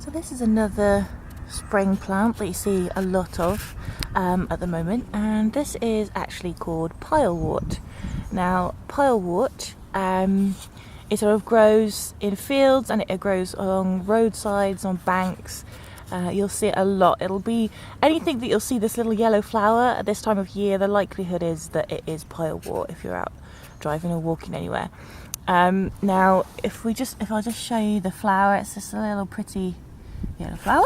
So this is another spring plant that you see a lot of at the moment, and this is actually called Pilewort. Now Pilewort it sort of grows in fields, and it grows along roadsides, on banks. You'll see it a lot. It'll be anything that you'll see this little yellow flower at this time of year. The likelihood is that it is Pilewort if you're out driving or walking anywhere. Now if I'll just show you the flower, it's just a little pretty yellow flower,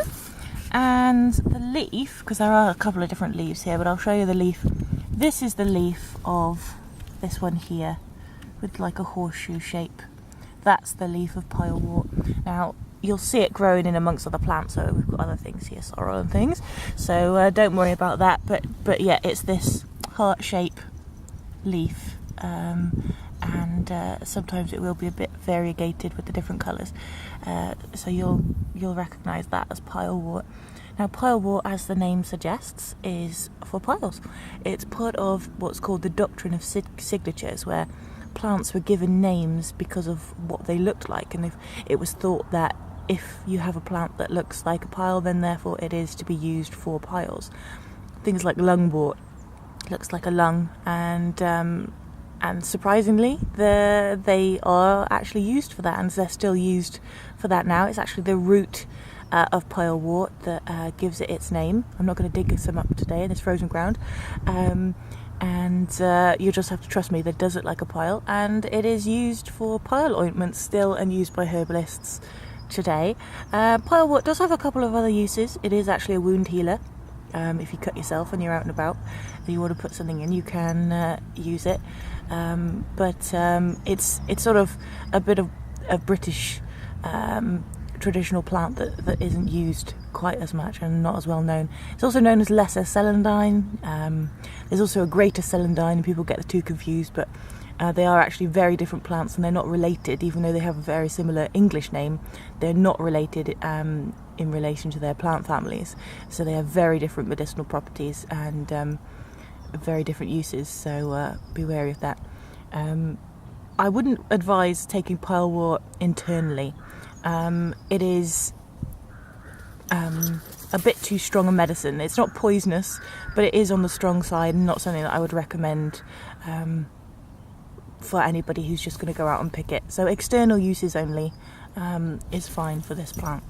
and the leaf, because there are a couple of different leaves here, but I'll show you the leaf. This is the leaf of this one here with like a horseshoe shape. That's the leaf of Pilewort. Now you'll see it growing in amongst other plants, so we've got other things here, sorrel and things, so don't worry about that, but yeah, it's this heart shape leaf, and sometimes it will be a bit variegated with the different colours, so you'll recognise that as Pilewort. Now Pilewort, as the name suggests, is for piles. It's part of what's called the doctrine of signatures, where plants were given names because of what they looked like, and it was thought that if you have a plant that looks like a pile, then therefore it is to be used for piles. Things like lungwort looks like a lung, and surprisingly they are actually used for that, and they're still used for that now. It's actually the root of Pilewort that gives it its name. I'm not going to dig some up today in this frozen ground, and you just have to trust me that it does look like a pile, and it is used for pile ointments still, and used by herbalists today. Pilewort does have a couple of other uses. It is actually a wound healer. If you cut yourself and you're out and about and you want to put something in, you can use it, but it's sort of a bit of a British traditional plant that isn't used quite as much and not as well known. It's also known as lesser celandine. There's also a greater celandine, and people get the two confused, but they are actually very different plants, and they're not related. Even though they have a very similar English name, they're not related in relation to their plant families. So they have very different medicinal properties and very different uses, so be wary of that. I wouldn't advise taking Pilewort internally. It is a bit too strong a medicine. It's not poisonous, but it is on the strong side, and not something that I would recommend for anybody who's just going to go out and pick it. So external uses only is fine for this plant.